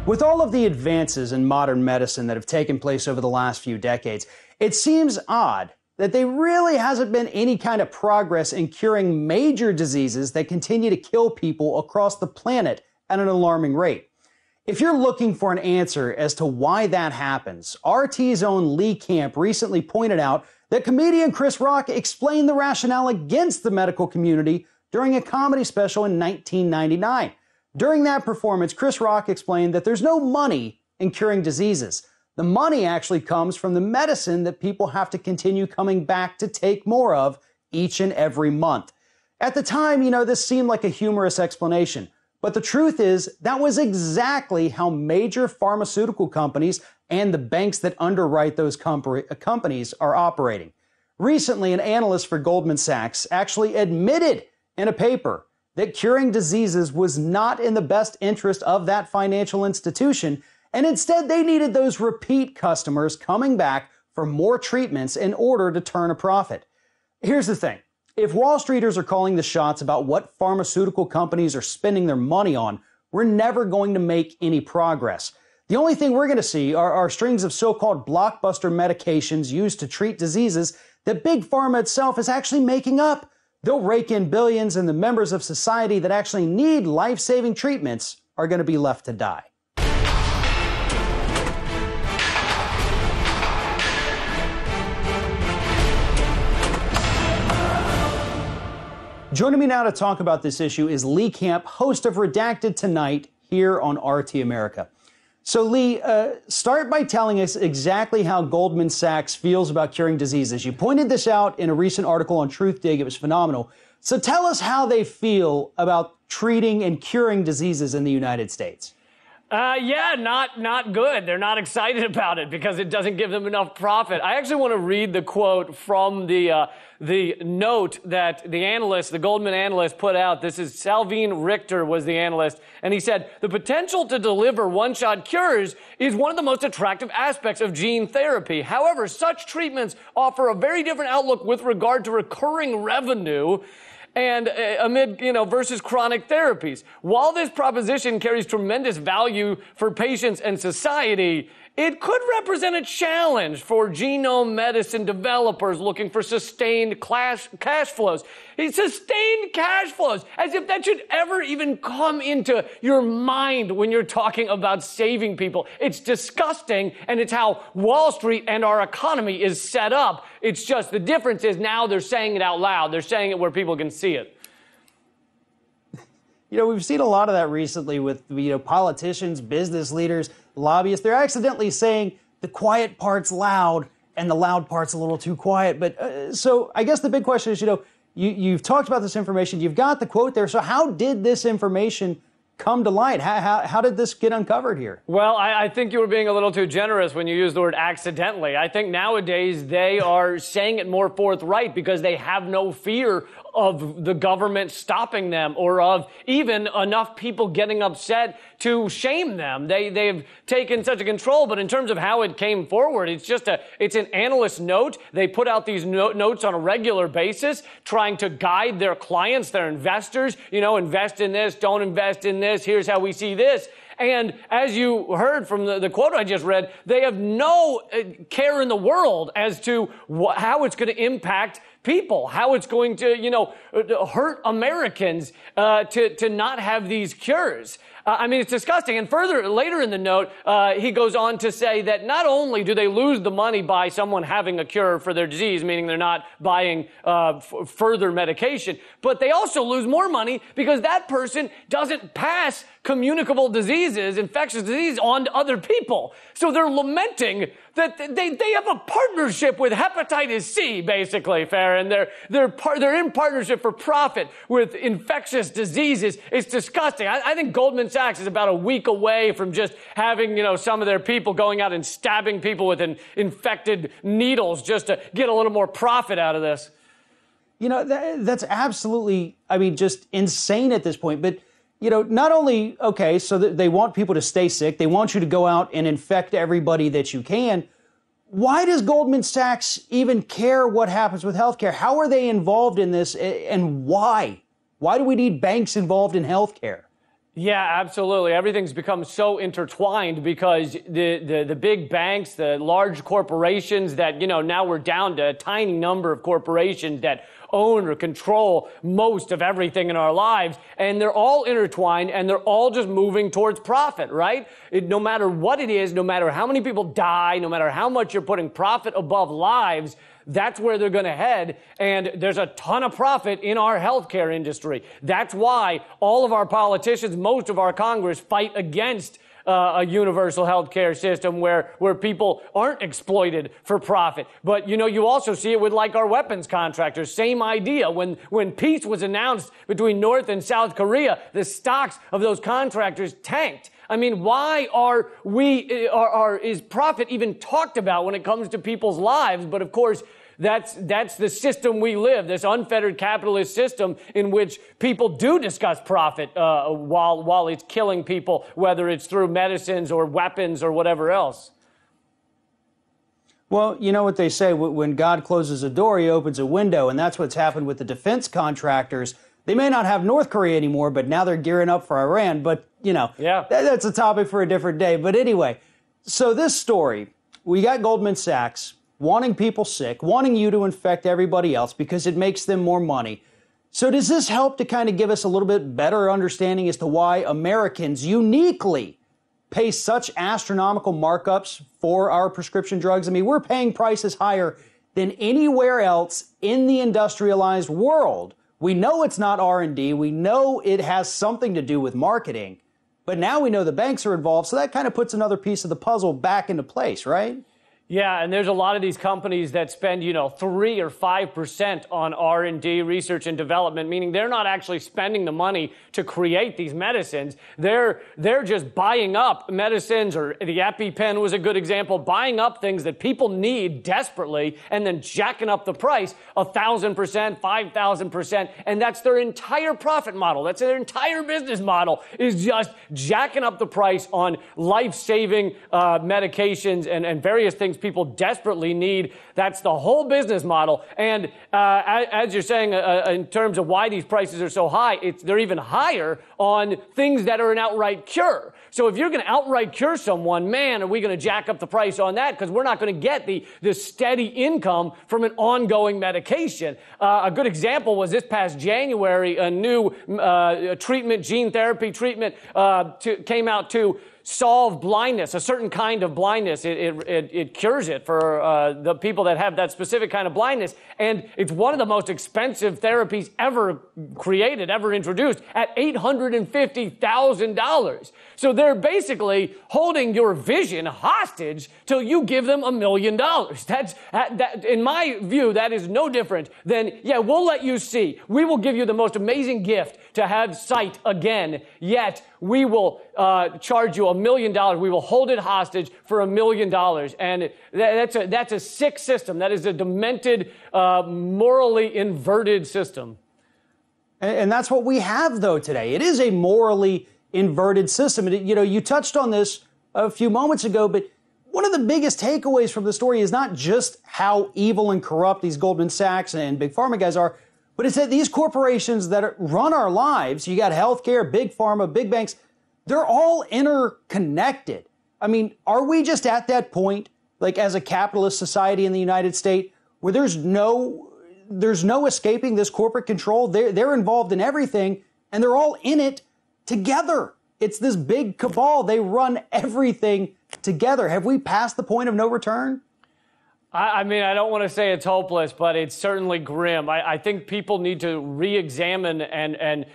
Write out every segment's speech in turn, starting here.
With all of the advances in modern medicine that have taken place over the last few decades, it seems odd that there really hasn't been any kind of progress in curing major diseases that continue to kill people across the planet at an alarming rate. If you're looking for an answer as to why that happens, RT's own Lee Camp recently pointed out that comedian Chris Rock explained the rationale against the medical community during a comedy special in 1999. During that performance, Chris Rock explained that there's no money in curing diseases. The money actually comes from the medicine that people have to continue coming back to take more of each and every month. At the time, this seemed like a humorous explanation, but the truth is that was exactly how major pharmaceutical companies and the banks that underwrite those companies are operating. Recently, an analyst for Goldman Sachs actually admitted in a paper that curing diseases was not in the best interest of that financial institution, and instead they needed those repeat customers coming back for more treatments in order to turn a profit. Here's the thing. If Wall Streeters are calling the shots about what pharmaceutical companies are spending their money on, we're never going to make any progress. The only thing we're going to see are strings of so-called blockbuster medications used to treat diseases that Big Pharma itself is actually making up. They'll rake in billions, and the members of society that actually need life-saving treatments are going to be left to die. Joining me now to talk about this issue is Lee Camp, host of Redacted Tonight here on RT America. So Lee, start by telling us exactly how Goldman Sachs feels about curing diseases. You pointed this out in a recent article on Truthdig. It was phenomenal. So tell us how they feel about treating and curing diseases in the United States. Not good. They're not excited about it because it doesn't give them enough profit. I actually want to read the quote from the note that the Goldman analyst put out. This is Salveen Richter was the analyst, and he said, the potential to deliver one-shot cures is one of the most attractive aspects of gene therapy. However, such treatments offer a very different outlook with regard to recurring revenue and versus chronic therapies. While this proposition carries tremendous value for patients and society, it could represent a challenge for genome medicine developers looking for sustained cash flows. Sustained cash flows, as if that should ever even come into your mind when you're talking about saving people. It's disgusting, and it's how Wall Street and our economy is set up. It's just the difference is now they're saying it out loud. They're saying it where people can see it. We've seen a lot of that recently with, politicians, business leaders, lobbyists. They're accidentally saying the quiet part's loud and the loud part's a little too quiet. But so I guess the big question is, you've talked about this information. You've got the quote there. So how did this information come to light? How did this get uncovered here? Well, I think you were being a little too generous when you used the word accidentally. I think nowadays they are saying it more forthright because they have no fear of the government stopping them or of even enough people getting upset to shame them. They've taken such a control, but in terms of how it came forward, it's an analyst note. They put out these notes on a regular basis, trying to guide their clients, their investors, invest in this, don't invest in this, here's how we see this. And as you heard from the quote I just read, they have no care in the world as to how it's going to impact people, how it's going to, hurt Americans to not have these cures. It's disgusting. And later in the note, he goes on to say that not only do they lose the money by someone having a cure for their disease, meaning they're not buying further medication, but they also lose more money because that person doesn't pass communicable diseases, infectious diseases on to other people. So they're lamenting that they have a partnership with hepatitis C, basically, Farron. They're in partnership for profit with infectious diseases. It's disgusting. I think Goldman Sachs is about a week away from just having, some of their people going out and stabbing people with infected needles just to get a little more profit out of this. That's absolutely, just insane at this point. But not only, so they want people to stay sick, they want you to go out and infect everybody that you can. Why does Goldman Sachs even care what happens with healthcare? How are they involved in this, and why? Why do we need banks involved in healthcare? Yeah, absolutely. Everything's become so intertwined because the big banks, the large corporations that, now we're down to a tiny number of corporations that own or control most of everything in our lives. And they're all intertwined and they're all just moving towards profit, right? No matter what it is, no matter how many people die, no matter how much you're putting profit above lives, that's where they're going to head. And there's a ton of profit in our healthcare industry. That's why all of our politicians, most of our Congress fight against a universal healthcare system where people aren't exploited for profit. But, you also see it with like our weapons contractors. Same idea. When peace was announced between North and South Korea, the stocks of those contractors tanked. I mean, why is profit even talked about when it comes to people's lives? But of course, that's the system we live, this unfettered capitalist system in which people do discuss profit while it's killing people, whether it's through medicines or weapons or whatever else. Well, you know what they say, when God closes a door, he opens a window, and that's what's happened with the defense contractors. They may not have North Korea anymore, but now they're gearing up for Iran. But, that's a topic for a different day. But anyway, so this story, we got Goldman Sachs wanting people sick, wanting you to infect everybody else because it makes them more money. So does this help to kind of give us a little bit better understanding as to why Americans uniquely pay such astronomical markups for our prescription drugs? I mean, we're paying prices higher than anywhere else in the industrialized world. We know it's not R&D. We know it has something to do with marketing. But now we know the banks are involved, so that kind of puts another piece of the puzzle back into place, right? Yeah, and there's a lot of these companies that spend, 3 or 5% on R&D, research and development, meaning they're not actually spending the money to create these medicines. They're just buying up medicines, or the EpiPen was a good example, buying up things that people need desperately and then jacking up the price 1,000%, 5,000%, and that's their entire profit model. That's their entire business model, is just jacking up the price on life-saving medications and various things people desperately need. That's the whole business model. And as you're saying, in terms of why these prices are so high, they're even higher on things that are an outright cure. So if you're going to outright cure someone, man, are we going to jack up the price on that? Because we're not going to get the steady income from an ongoing medication. A good example was this past January, a new treatment, gene therapy treatment, came out to solve blindness, a certain kind of blindness. It cures it for the people that have that specific kind of blindness. And it's one of the most expensive therapies ever created, ever introduced, at $850,000. So they're basically holding your vision hostage till you give them $1 million. That, in my view, that is no different than, we'll let you see. We will give you the most amazing gift to have sight again, yet we will charge you $1 million. We will hold it hostage for $1 million. And that's a sick system. That is a demented, morally inverted system. And that's what we have, though, today. It is a morally inverted system. And, you touched on this a few moments ago, but one of the biggest takeaways from the story is not just how evil and corrupt these Goldman Sachs and Big Pharma guys are, but it's that these corporations that run our lives, you got healthcare, big pharma, big banks, they're all interconnected. I mean, are we just at that point, like as a capitalist society in the United States, where there's no escaping this corporate control? They're involved in everything, and they're all in it together. It's this big cabal. They run everything together. Have we passed the point of no return? I mean, I don't want to say it's hopeless, but it's certainly grim. I think people need to re-examine and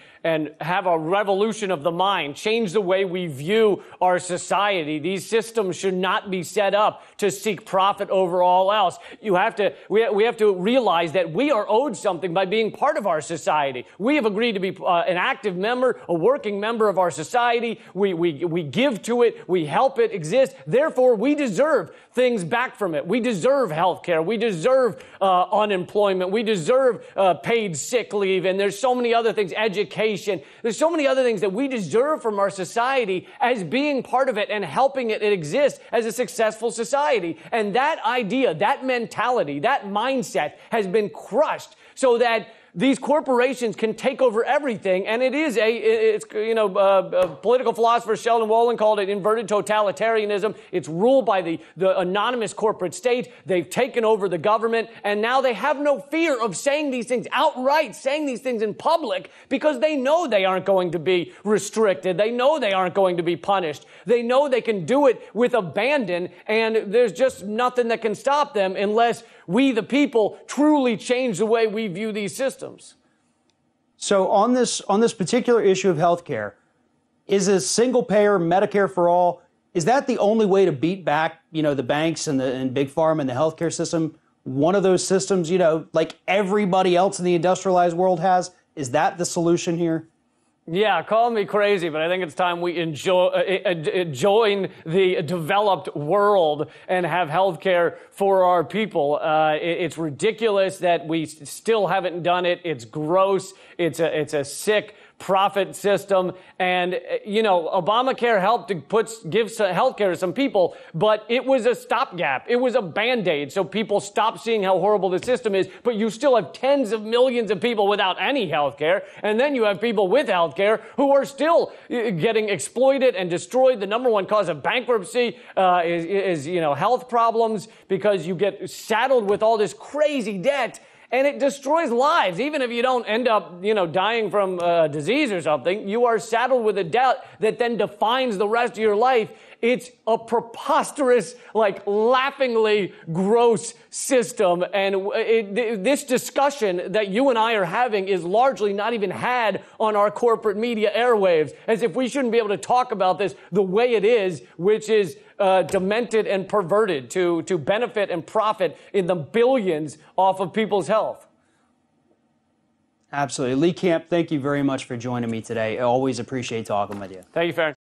have a revolution of the mind, change the way we view our society. These systems should not be set up to seek profit over all else. We have to realize that we are owed something by being part of our society. We have agreed to be an active member, a working member of our society. We give to it. We help it exist. Therefore, we deserve things back from it. We deserve health care. We deserve unemployment. We deserve paid sick leave. And there's so many other things, education. There's so many other things that we deserve from our society as being part of it and helping it exist as a successful society. And that idea, that mentality, that mindset has been crushed so that these corporations can take over everything, and political philosopher Sheldon Wolin called it inverted totalitarianism. It's ruled by the anonymous corporate state. They've taken over the government, and now they have no fear of saying these things outright, saying these things in public, because they know they aren't going to be restricted. They know they aren't going to be punished. They know they can do it with abandon, and there's just nothing that can stop them unless we, the people, truly change the way we view these systems. So on this particular issue of healthcare, is a single-payer Medicare for all, is that the only way to beat back, the banks and Big Pharma and the healthcare system? One of those systems, like everybody else in the industrialized world has? Is that the solution here? Yeah, call me crazy, but I think it's time we join the developed world and have health care for our people. It's ridiculous that we still haven't done it. It's gross. It's a sick profit system. And, Obamacare helped to give health care to some people, but it was a stopgap. It was a Band-Aid. So people stop seeing how horrible the system is, but you still have tens of millions of people without any health care. And then you have people with health care who are still getting exploited and destroyed. The number one cause of bankruptcy is health problems, because you get saddled with all this crazy debt. And it destroys lives. Even if you don't end up, dying from disease or something, you are saddled with a debt that then defines the rest of your life. It's a preposterous, laughingly gross system. And this discussion that you and I are having is largely not even had on our corporate media airwaves, as if we shouldn't be able to talk about this the way it is, which is demented and perverted to benefit and profit in the billions off of people's health. Absolutely. Lee Camp, thank you very much for joining me today. I always appreciate talking with you. Thank you, Farron.